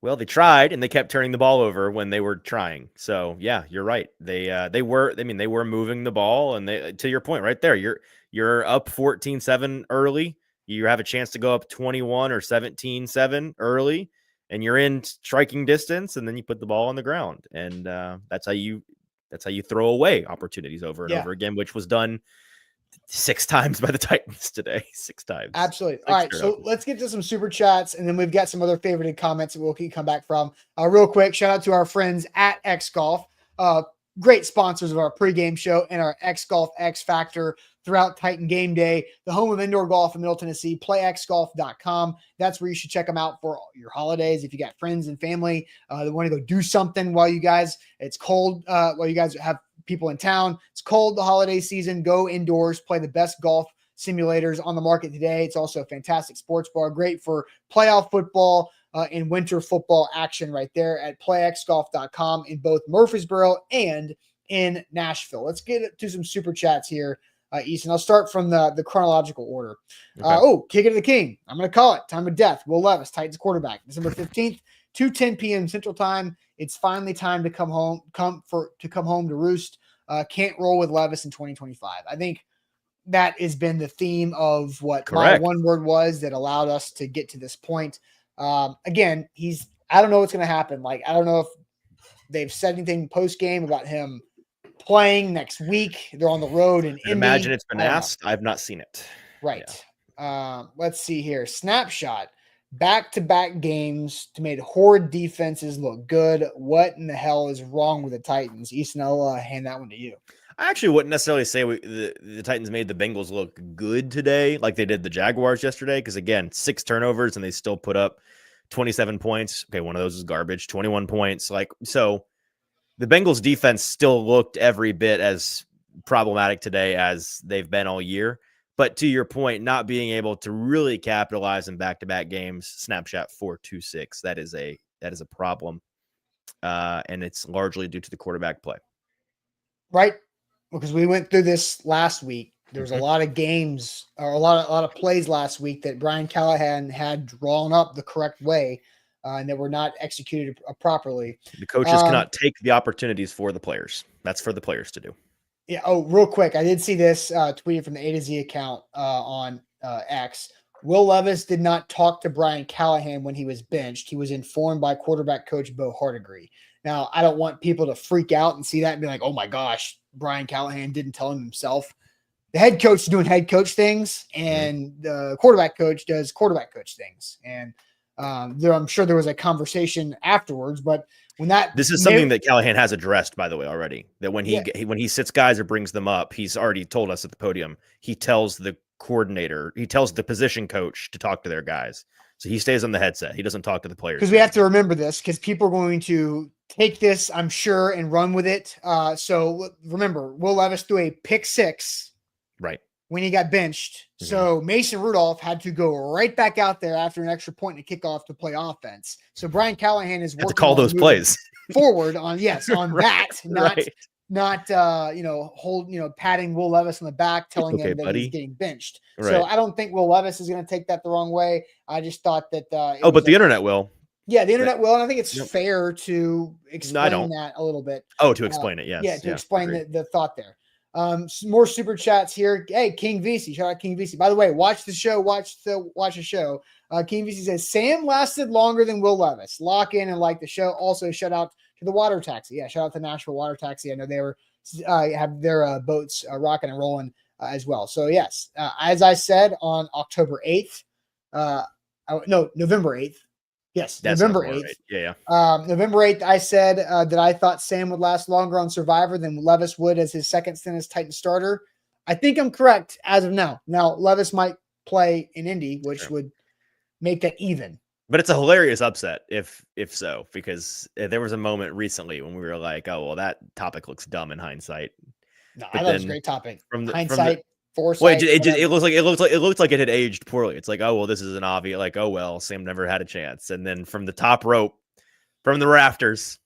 Well, they tried and they kept turning the ball over when they were trying. So yeah, you're right. They were moving the ball, and they, to your point right there, you're up 14-7 early. You have a chance to go up 21 or 17-7 early, and you're in striking distance, and then you put the ball on the ground, and that's how you throw away opportunities over and over again, which was done 6 times by the Titans today. 6 times. Absolutely. All right. So let's get to some super chats, and then we've got some other favorited comments that we'll come back from. Real quick, shout out to our friends at X Golf. Great sponsors of our pregame show and our X Golf X Factor throughout Titan Game Day, the home of indoor golf in Middle Tennessee. PlayXGolf.com. That's where you should check them out for your holidays. If you got friends and family that want to go do something while it's cold, while you guys have people in town. It's cold the holiday season. Go indoors, play the best golf simulators on the market today. It's also a fantastic sports bar, great for playoff football and winter football action right there at playxgolf.com in both Murfreesboro and in Nashville. Let's get to some super chats here, Easton. I'll start from the chronological order. Okay. Kick it to the king. I'm going to call it. Time of death. Will Levis, Titans quarterback, December 15th, 2:10 p.m. Central Time. It's finally time to come home to roost. Can't roll with Levis in 2025. I think that has been the theme of what my one word was that allowed us to get to this point. Again, I don't know what's going to happen. Like, I don't know if they've said anything post game about him playing next week. They're on the road in Indy. Imagine it's been asked. I've not seen it. Right. Yeah. Let's see here. Snapshot. Back-to-back games to made horrid defenses look good. What in the hell is wrong with the Titans? Easton, I'll hand that one to you. I actually wouldn't necessarily say the Titans made the Bengals look good today like they did the Jaguars yesterday, because, again, 6 turnovers and they still put up 27 points. Okay, one of those is garbage, 21 points. So the Bengals defense still looked every bit as problematic today as they've been all year. But to your point, not being able to really capitalize in back-to-back games, snapshot 4-2-6, that is a problem, and it's largely due to the quarterback play. Right, because we went through this last week. There was a lot of games or a lot of plays last week that Brian Callahan had drawn up the correct way, and that were not executed properly. The coaches cannot take the opportunities for the players. That's for the players to do. Yeah. Oh, real quick. I did see this tweeted from the A to Z account on X. Will Levis did not talk to Brian Callahan when he was benched. He was informed by quarterback coach Bo Hardigree. Now, I don't want people to freak out and see that and be like, oh my gosh, Brian Callahan didn't tell him himself. The head coach is doing head coach things, and the quarterback coach does quarterback coach things. And I'm sure there was a conversation afterwards, but this is something that Callahan has addressed, by the way, already, that when he sits guys or brings them up, he's already told us at the podium, he tells the coordinator, he tells the position coach to talk to their guys. So he stays on the headset. He doesn't talk to the players. Because we have to remember this, because people are going to take this, I'm sure, and run with it. So remember, Will Levis threw a pick 6 when he got benched. So Mason Rudolph had to go right back out there after an extra point and a kickoff to play offense. So Brian Callahan is working to call those plays forward on that, not patting Will Levis on the back, telling him that he's getting benched. Right. So I don't think Will Levis is going to take that the wrong way. I just thought that but the internet will. Yeah, the internet will, and I think it's fair to explain that a little bit. Oh, to explain it, yes. Yeah, to explain the thought there. More super chats here. Hey, King VC, shout out King VC. By the way, watch the show. Watch the show. King VC says Sam lasted longer than Will Levis. Lock in and like the show. Also, shout out to the water taxi. Yeah, shout out to Nashville Water Taxi. I know they were have their boats rocking and rolling as well. So yes, as I said on October 8th, November 8th. Yes, November 8th. Right. Yeah. November 8th, I said that I thought Sam would last longer on Survivor than Levis would as his second stint as Titan starter. I think I'm correct as of now. Now, Levis might play in Indy, which would make that even. But it's a hilarious upset if so, because there was a moment recently when we were like, oh, well, that topic looks dumb in hindsight. No, I But thought it was a then great topic. from the Hindsight, well, foresight. it looks like it had aged poorly. It's like, oh well, this is an obvious, like, oh well, Sam never had a chance. And then from the top rope, from the rafters,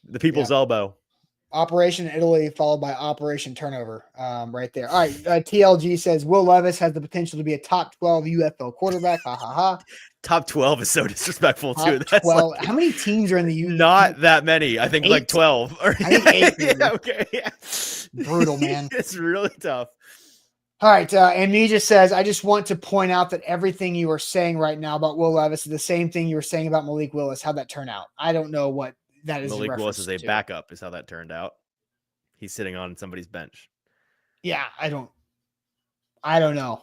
the people's elbow. Operation Italy followed by Operation Turnover, right there. All right, TLG says Will Levis has the potential to be a top 12 UFL quarterback. Ha ha ha. Top 12 is so disrespectful Top too. That's 12. like, How many teams are in the not that many. I think 8? like 12. I think 8. Yeah, okay. Yeah. Brutal, man. It's really tough. All right. And me just says, I just want to point out that everything you are saying right now about Will Levis is the same thing you were saying about Malik Willis. How'd that turn out? I don't know what that is. Malik Willis is a backup, is how that turned out. He's sitting on somebody's bench. Yeah, I don't know.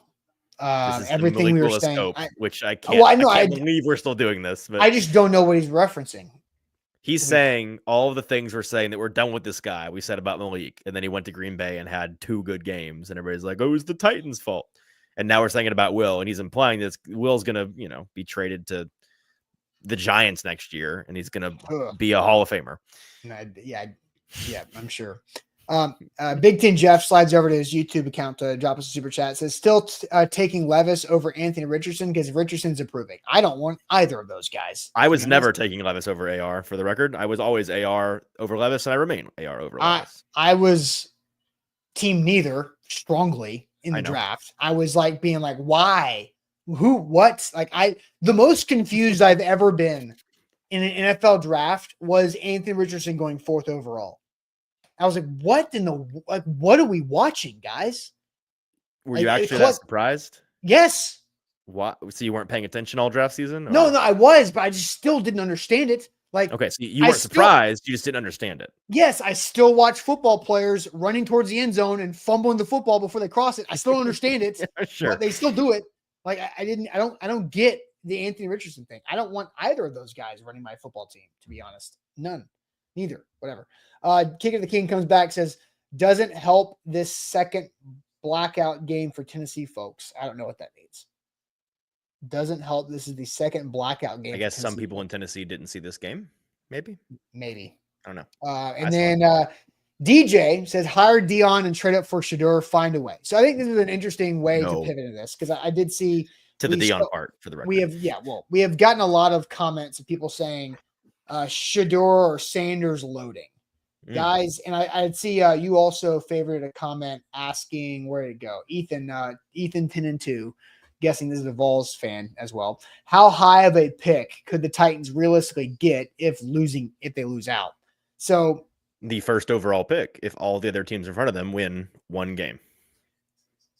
This is Everything Malik we were Willis saying, scope, which I can't. Well, I can't believe we're still doing this. But I just don't know what he's referencing. he's saying all of the things we're saying that we're done with this guy. We said about Malik, and then he went to Green Bay and had 2 good games, and everybody's like, "Oh, it was the Titans' fault." And now we're saying it about Will, and he's implying that Will's gonna, be traded to the Giants next year, and he's gonna be a Hall of Famer. Yeah, I'm sure. Big Ten Jeff slides over to his YouTube account to drop us a super chat. It says still taking Levis over Anthony Richardson because Richardson's improving. I don't want either of those guys. I was never taking Levis over AR, for the record. I was always AR over Levis, and I remain AR over Levis. I was team neither strongly in the draft. I was like being like, why? Who? What? Like the most confused I've ever been in an NFL draft was Anthony Richardson going 4th overall. I was like, what what are we watching, guys? Were you actually that surprised? Yes. What? So you weren't paying attention all draft season? Or? No, I was, but I just still didn't understand it. Like, okay, so you weren't surprised, you just didn't understand it. Yes, I still watch football players running towards the end zone and fumbling the football before they cross it. I still don't understand it. Yeah, sure. But they still do it. Like I don't get the Anthony Richardson thing. I don't want either of those guys running my football team, to be honest. None. Neither. Whatever. Kick of the King comes back, says, doesn't help this second blackout game for Tennessee folks. I don't know what that means. Doesn't help. This is the second blackout game. I guess some people in Tennessee didn't see this game. Maybe. I don't know. And then DJ says, hire Dion and trade up for Shedeur, find a way. So I think this is an interesting way to pivot into this, because I did see to the Dion part, for the record. We have gotten a lot of comments of people saying Shedeur or Sanders loading. Guys, and I'd see you also favorited a comment asking, where did it go? Ethan 10-2, guessing this is a Vols fan as well. How high of a pick could the Titans realistically get if they lose out? So the first overall pick, if all the other teams in front of them win 1 game.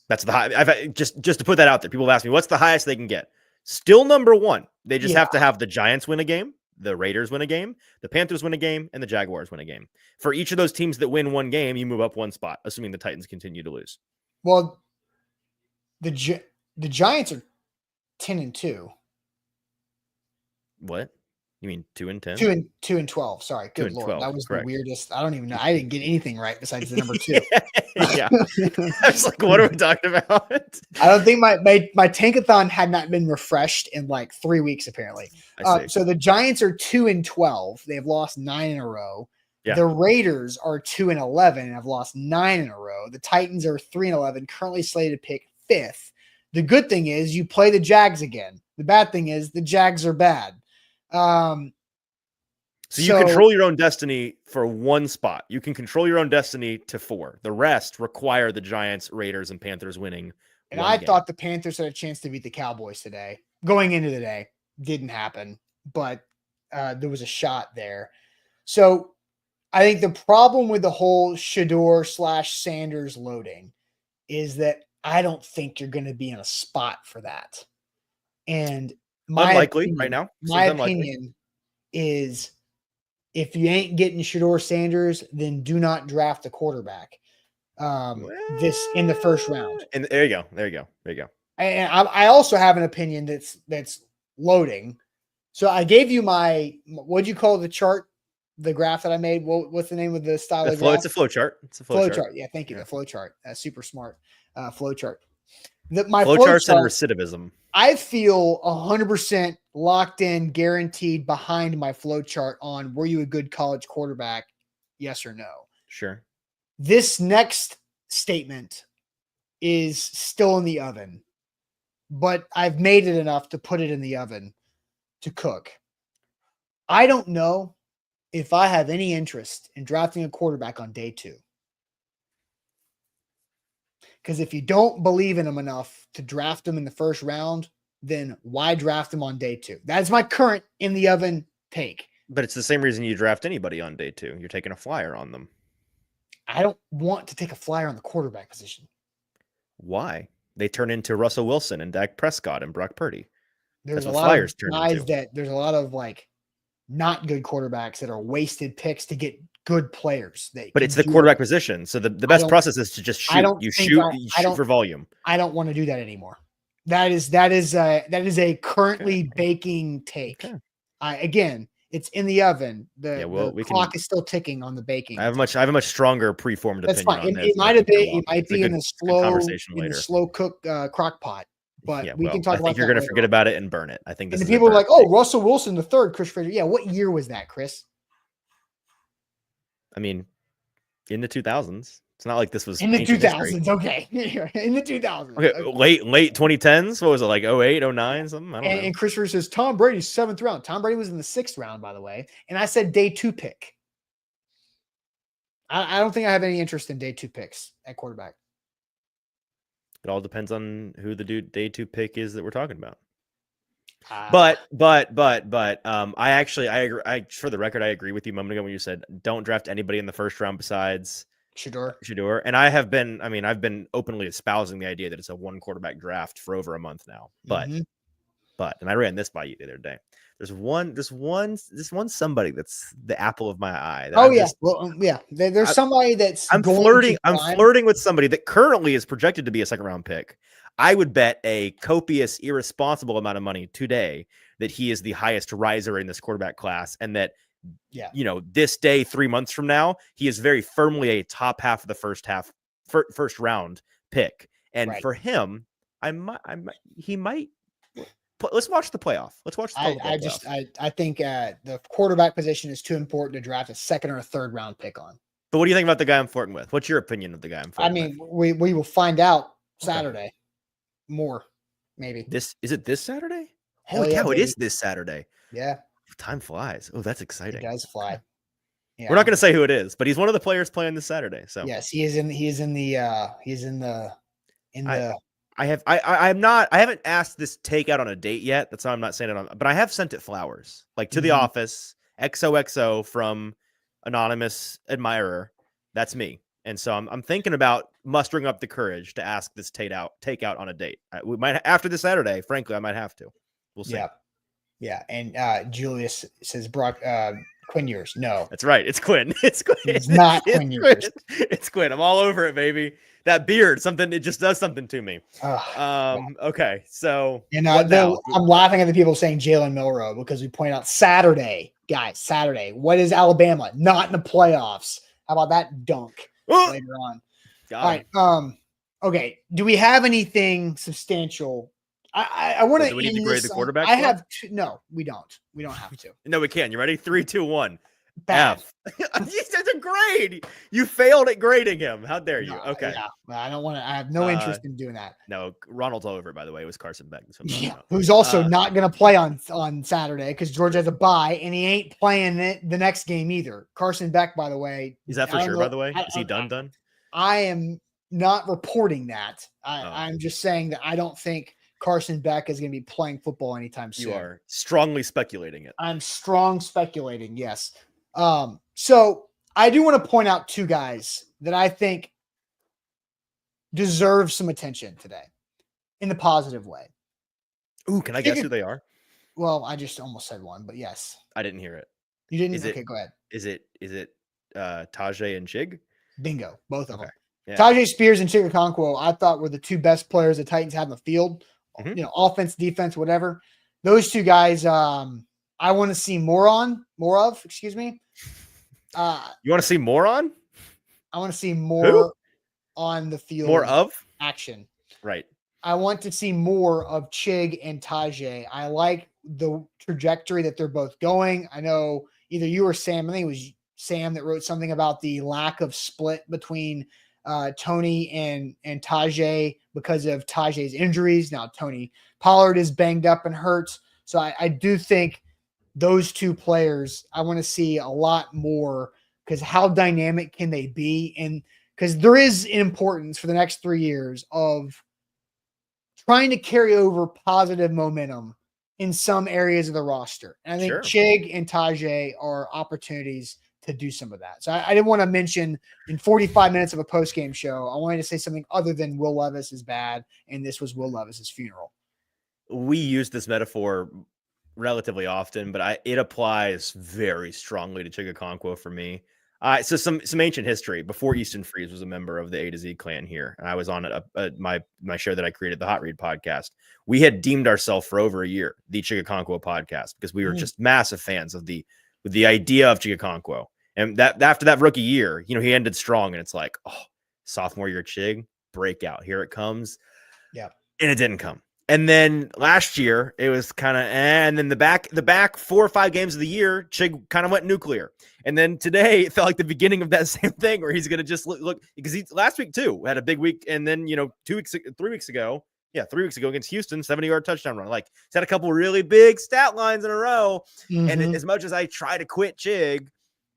That's the high. Just to put that out there, people have asked me, what's the highest they can get? Still number 1. They just have to have the Giants win a game, the Raiders win a game, the Panthers win a game, and the Jaguars win a game. For each of those teams that win 1 game, you move up 1 spot, assuming the Titans continue to lose. Well, the Giants are 10-2. What? You mean 2-10? 2-12. Sorry. Good Lord. 12, That was correct. the weirdest. I don't even know. I didn't get anything right besides the number 2. Yeah. I was like, what are we talking about? I don't think my tankathon had not been refreshed in like 3 weeks, apparently. So the Giants are 2-12. They've lost 9 in a row. Yeah. The Raiders are 2-11 and have lost 9 in a row. The Titans are 3-11, currently slated to pick 5th. The good thing is you play the Jags again. The bad thing is the Jags are bad. So you control your own destiny for 1 spot. You can control your own destiny to 4. The rest require the Giants, Raiders, and Panthers winning. And I thought the Panthers had a chance to beat the Cowboys today. Going into the day, didn't happen, but there was a shot there. So I think the problem with the whole Shedeur/Sanders loading is that I don't think you're going to be in a spot for that. And unlikely right now. My opinion is if you ain't getting Shedeur Sanders, then do not draft a quarterback this in the first round. And there you go. And I also have an opinion that's loading. So I gave you what'd you call the chart? The graph that I made. What's the name of the style of graph? It's a flow chart. Flow chart. Yeah, thank you. The flow chart. Super smart. Flow chart. My flow charts and recidivism. I feel 100% locked in, guaranteed behind my flow chart on were you a good college quarterback? Yes or no? Sure. This next statement is still in the oven, but I've made it enough to put it in the oven to cook. I don't know if I have any interest in drafting a quarterback on day 2. Because if you don't believe in him enough to draft him in the first round, then why draft him on day 2? That's my current in the oven take. But it's the same reason you draft anybody on day 2. You're taking a flyer on them. I don't want to take a flyer on the quarterback position. Why? They turn into Russell Wilson and Dak Prescott and Brock Purdy. There's That's a what lot flyers of turn guys into. that there's a lot of like not good quarterbacks that are wasted picks to get good players. But it's the quarterback position. So the best process is to just shoot. You shoot for volume. I don't want to do that anymore. That is a currently baking take. Okay. Again, it's in the oven. The clock is still ticking on the baking. I have a much stronger preformed opinion on this. It might be in the slow cook crock pot. But we can talk about that. I think you're going to forget about it and burn it. I think this. And the people are like, "Oh, Russell Wilson the third, Chris Fraser." Yeah, what year was that, Chris? I mean, in the 2000s. It's not like this was in the 2000s. Okay, in the 2000s. Okay, late 2010s. What was it, like 08, 09, something? I don't know. And Chris Fraser says Tom Brady's 7th round. Tom Brady was in the 6th round, by the way. And I said day 2 pick. I don't think I have any interest in day 2 picks at quarterback. It all depends on who the day 2 pick is that we're talking about. But I agree. For the record, I agree with you a moment ago when you said don't draft anybody in the first round besides Shedeur. And I've been openly espousing the idea that it's a 1 quarterback draft for over a month now. But and I ran this by you the other day. There's one somebody that's the apple of my eye. There's somebody that's I'm flirting with somebody that currently is projected to be a 2nd round pick. I would bet a copious, irresponsible amount of money today that he is the highest riser in this quarterback class, and that this day 3 months from now, he is very firmly a top half of the first round pick. And for him, he might. Let's watch the playoff. Let's watch the playoff. I think the quarterback position is too important to draft a 2nd or a 3rd round pick on. But what do you think about the guy I'm flirting with? What's your opinion of the guy I'm flirting with? We will find out Saturday. More, maybe. Is it this Saturday? Holy cow, it is this Saturday. Yeah. Time flies. Oh, that's exciting. It does fly. Yeah. We're not going to say who it is, but he's one of the players playing this Saturday. So yes, he is in the I haven't asked this takeout on a date yet. That's why I'm not saying it on, but I have sent it flowers, like to the office, XOXO from anonymous admirer. That's me. And so I'm thinking about mustering up the courage to ask this takeout on a date. We might, after this Saturday, frankly, I might have to. We'll see. Yeah. And Julius says Quinn Ewers. No, that's right. It's Quinn. It's Quinn. It's not Quinn Ewers. It's Quinn. I'm all over it, baby. That beard, it just does something to me. Okay. So I'm laughing at the people saying Jalen Milroe because we point out Saturday, guys. Saturday. What is Alabama? Not in the playoffs. How about that dunk later on? All right. Okay. Do we have anything substantial? I want to. Do we need to grade the quarterback? No, we don't. We don't have to. No, we can. You ready? 3, 2, 1. Bad. F. That's a grade. You failed at grading him. How dare you? Okay. Yeah. I don't want to. I have no interest in doing that. No, Ronald's all over. By the way, it was Carson Beck. Who's also not going to play on Saturday because Georgia has a bye and he ain't playing the next game either. Carson Beck, by the way. Is that for sure? By the way, is he done? I am not reporting that. I'm just saying that I don't think Carson Beck is going to be playing football anytime soon. You are strongly speculating it. I'm strong speculating. Yes. So I do want to point out 2 guys that I think deserve some attention today in the positive way. Ooh, can I guess who they are? Well, I just almost said one, but yes. I didn't hear it. You didn't? Okay, go ahead. Is it Tajay and Chig? Bingo. Both of them. Yeah. Tajay Spears and Chig Okonkwo, I thought were the 2 best players the Titans had in the field. Mm-hmm. Offense, defense, whatever. Those 2 guys, I want to see more of. Excuse me. You want to see more on? I want to see more on the field. More of action. Right. I want to see more of Chig and Tajay. I like the trajectory that they're both going. I know either you or Sam, I think it was Sam that wrote something about the lack of split between Tony and Tajay because of Tajay's injuries. Now Tony Pollard is banged up and hurt. So I do think those two players, I want to see a lot more, because how dynamic can they be? And because there is importance for the next 3 years of trying to carry over positive momentum in some areas of the roster. And I think Chig and Tajay are opportunities to do some of that. So I didn't want to mention in 45 minutes of a post-game show, I wanted to say something other than Will Levis is bad, and this was Will Levis's funeral. We use this metaphor relatively often, but it applies very strongly to Chigakonkwo for me. So some ancient history. Before Easton Freeze was a member of the A to Z clan here, and I was on my show that I created, the Hot Read podcast. We had deemed ourselves for over a year the Chigakonkwo podcast because we were just massive fans of the idea of Chigakonkwo. And that after that rookie year, he ended strong, and it's like, oh, sophomore year Chig, breakout, here it comes. Yeah, and it didn't come. And then last year it was kind of, and then the back 4 or 5 games of the year, Chig kind of went nuclear. And then today it felt like the beginning of that same thing where he's going to just look, because he last week too had a big week. And then, 3 weeks ago against Houston, 70-yard touchdown run. Like, he's had a couple really big stat lines in a row. Mm-hmm. And as much as I try to quit Chig,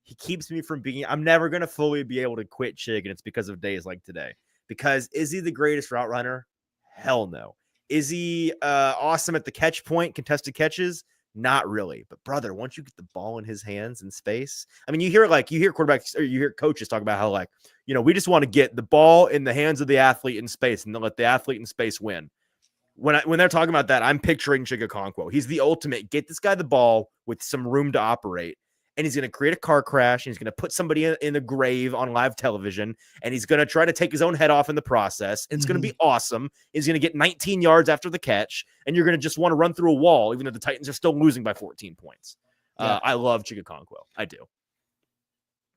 he keeps me from I'm never going to fully be able to quit Chig. And it's because of days like today. Because is he the greatest route runner? Hell no. Is he awesome at the catch point, contested catches? Not really. But brother, once you get the ball in his hands in space, I mean, you hear quarterbacks or you hear coaches talk about how we just want to get the ball in the hands of the athlete in space and then let the athlete in space win. When they're talking about that, I'm picturing Chigakonkwo. He's the ultimate. Get this guy the ball with some room to operate. And he's going to create a car crash, and he's going to put somebody in a grave on live television, and he's going to try to take his own head off in the process. It's going to be awesome. He's going to get 19 yards after the catch, and you're going to just want to run through a wall, even though the Titans are still losing by 14 points. Yeah. I love Chigakonkwo. I do.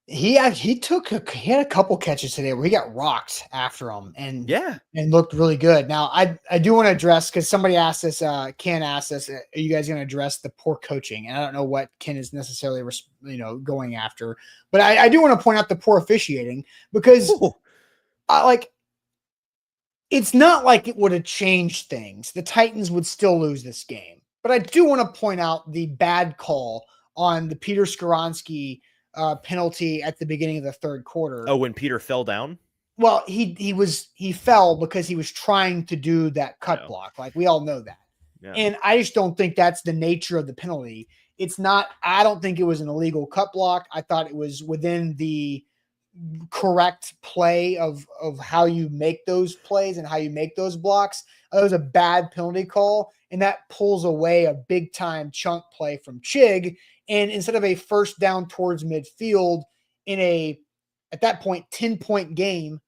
He had a couple catches today where he got rocked after him and looked really good. Now I do want to address, because somebody asked us, Ken asked us, are you guys going to address the poor coaching? And I don't know what Ken is necessarily going after, but I do want to point out the poor officiating, because it's not like it would have changed things. The Titans would still lose this game, but I do want to point out the bad call on the Peter Skoronski penalty at the beginning of the third quarter. Oh, when Peter fell down? Well, he fell because he was trying to do that cut block. Like, we all know that. Yeah. And I just don't think that's the nature of the penalty. It's not, I don't think it was an illegal cut block. I thought it was within the correct play of how you make those plays and how you make those blocks. It was a bad penalty call, and that pulls away a big time chunk play from Chig. And instead of a first down towards midfield in at that point, 10-point game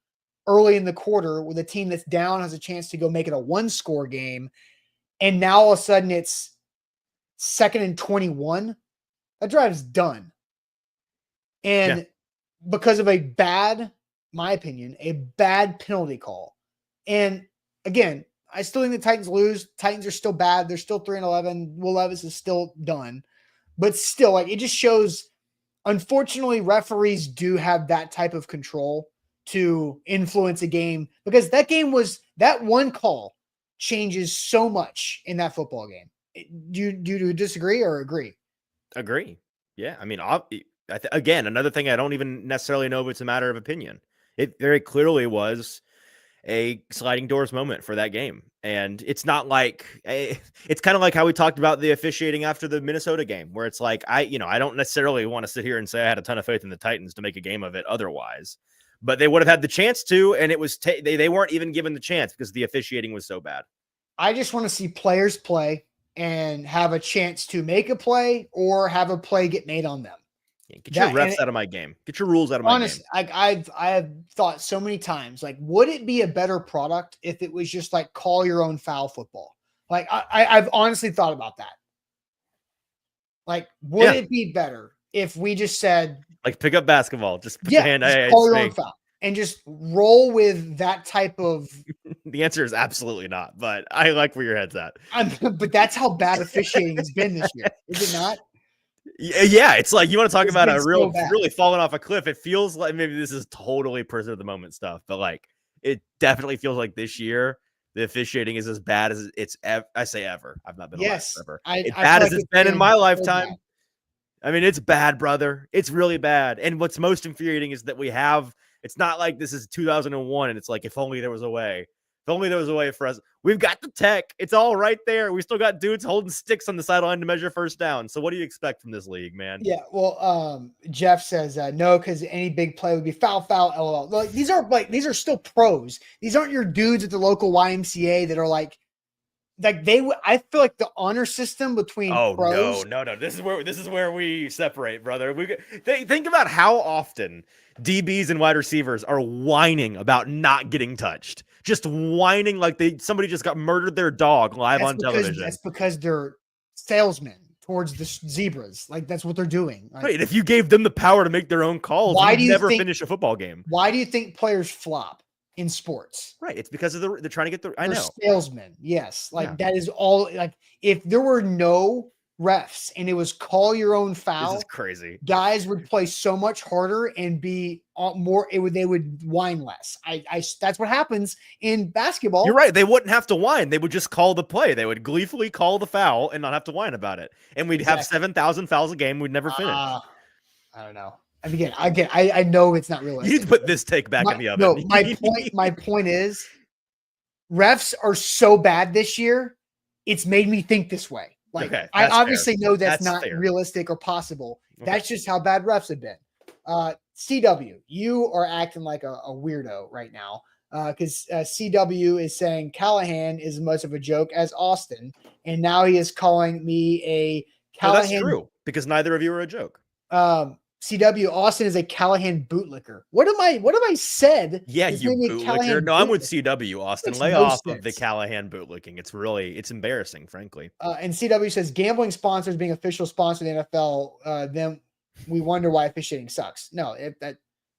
early in the quarter, where the team that's down has a chance to go make it a 1-score game, and now all of a sudden it's 2nd and 21, that drive's done. And because of my opinion, a bad penalty call. And again, I still think the Titans lose. Titans are still bad. They're still 3-11. Will Levis is still done. But still, it just shows, unfortunately, referees do have that type of control to influence a game, because that one call changes so much in that football game. Do you disagree or agree? Agree. Yeah. I mean, again, another thing I don't even necessarily know if it's a matter of opinion. It very clearly was a sliding doors moment for that game. And it's not like, it's kind of like how we talked about the officiating after the Minnesota game, where it's like, I don't necessarily want to sit here and say I had a ton of faith in the Titans to make a game of it otherwise, but they would have had the chance to, and it was, they weren't even given the chance because the officiating was so bad. I just want to see players play and have a chance to make a play or have a play get made on them. Get your refs out of my game. Get your rules out of my game. Honestly, I've thought so many times, would it be a better product if it was just call your own foul football? I've honestly thought about that. Would it be better if we just said, pick up basketball, just put your hand, just call your own foul and just roll with that type of? The answer is absolutely not, but I like where your head's at. But that's how bad officiating has been this year, is it not? Yeah, it's like you want to talk about a so really falling off a cliff. It feels like maybe this is totally person of the moment stuff, but like it definitely feels like this year the officiating is as bad as it's I say ever. I've not been alive forever. I It's feel bad as like it's been in my so lifetime. bad. I mean, it's bad, brother. It's really bad. And what's most infuriating is that it's not like this is 2001 and it's like, if only there was a way. If only there was a way for us. We've got the tech. It's all right there. We still got dudes holding sticks on the sideline to measure first down. So what do you expect from this league, man? Yeah, well, Jeff says no, because any big play would be foul, LOL. Like these are still pros. These aren't your dudes at the local YMCA that are like they would. I feel like the honor system between pros. No. This is where we separate, brother. Think about how often DBs and wide receivers are whining about not getting touched. Just whining like somebody just got murdered their dog live on television. That's because they're salesmen towards the zebras. Like that's what they're doing. Like, right. If you gave them the power to make their own calls, you'd never finish a football game. Why do you think players flop in sports? Right. It's because of they're trying to get I know. Salesmen. Yes. Like that is all. Like if there were no refs and it was call your own foul, this is crazy. Guys would play so much harder and be more. They would whine less. That's what happens in basketball. You're right. They wouldn't have to whine. They would just call the play. They would gleefully call the foul and not have to whine about it. And we'd have 7,000 fouls a game. We'd never finish. I don't know. And again, I know it's not realistic. You need to put this take back in the oven. No, my point is, refs are so bad this year. It's made me think this way. Like I obviously know that's not realistic or possible. Okay. That's just how bad refs have been. CW, you are acting like a weirdo right now because CW is saying Callahan is as much of a joke as Austin, and now he is calling me a Callahan. No, that's true because neither of you are a joke. CW, Austin is a Callahan bootlicker. What am I said? Yeah, you bootlicker. No, I'm with CW, Austin. Lay off of the Callahan bootlicking. It's embarrassing, frankly. And CW says gambling sponsors being official sponsor of the NFL, then we wonder why officiating sucks. No,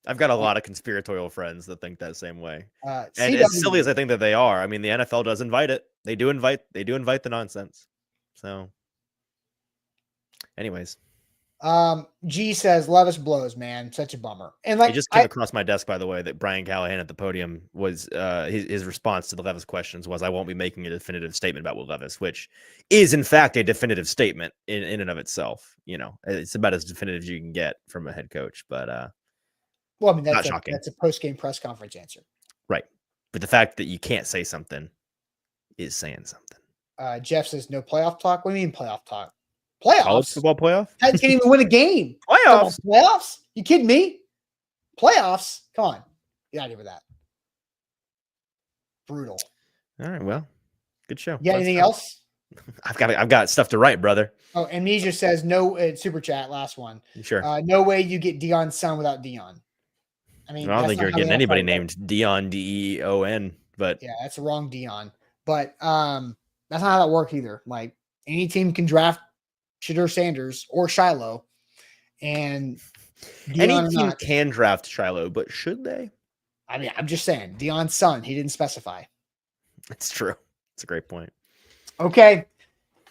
I've got a lot of conspiratorial friends that think that same way. And CW, as silly as I think that they are, I mean, the NFL does invite it. They do invite the nonsense. So, anyways. G says Levis blows, man. Such a bummer. And like it just came across my desk, by the way, that Brian Callahan at the podium was his response to the Levis questions was, "I won't be making a definitive statement about Will Levis," which is in fact a definitive statement in and of itself. You know, it's about as definitive as you can get from a head coach. But well, I mean that's a post-game press conference answer, right? But the fact that you can't say something is saying something. Jeff says no playoff talk. What do you mean playoff talk? Playoffs? College football playoff? I can't even win a game. Playoffs? Playoffs? You kidding me? Playoffs? Come on. Get out of here with that. Brutal. All right. Well, good show. You got anything else? I've got stuff to write, brother. Oh, Amnesia says no super chat. Last one. Sure. No way you get Deion's son without Deion. I mean, I don't think you're getting anybody named Deion, Deon, but yeah, that's the wrong Deion. But that's not how that works either. Like any team can draft Shadur Sanders or Shiloh, and Deion any team can draft Shiloh, but should they? I mean, I'm just saying, Deion's son, he didn't specify. That's true. It's a great point. Okay,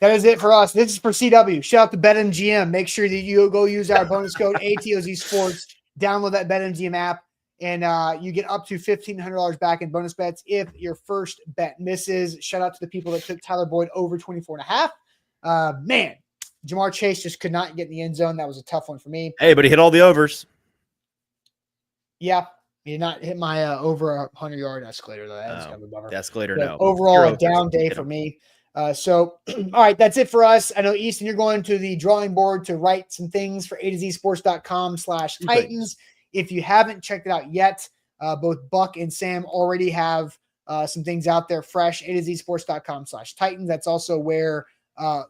that is it for us. This is for CW. Shout out to BetMGM. Make sure that you go use our bonus code ATOZ Sports. Download that BetMGM app, and you get up to $1,500 back in bonus bets if your first bet misses. Shout out to the people that took Tyler Boyd over 24.5. Man. Jamar Chase just could not get in the end zone. That was a tough one for me. Hey, but he hit all the overs. Yeah. He did not hit my over 100-yard escalator, though. That was kind of a bummer. The escalator, but no. Overall, a down day for me. So, all right, that's it for us. I know, Easton, you're going to the drawing board to write some things for AtoZSports.com/Titans. If you haven't checked it out yet, both Buck and Sam already have some things out there fresh. AtoZSports.com/Titans. That's also where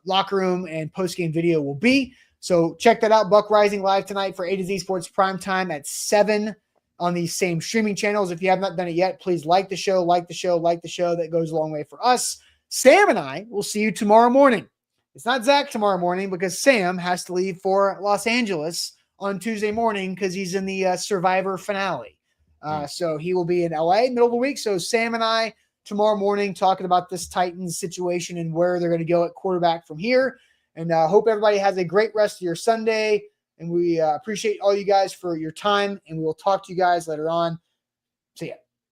locker room and post-game video will be. So check that out. Buck Rising live tonight for A to Z Sports Primetime at 7 on these same streaming channels. If you have not done it yet, please like the show. That goes a long way for us. Sam and I will see you tomorrow morning. It's not Zach tomorrow morning because Sam has to leave for Los Angeles on Tuesday morning because he's in the Survivor finale. So he will be in LA middle of the week. So Sam and I tomorrow morning talking about this Titans situation and where they're going to go at quarterback from here. And hope everybody has a great rest of your Sunday. And we appreciate all you guys for your time. And we will talk to you guys later on.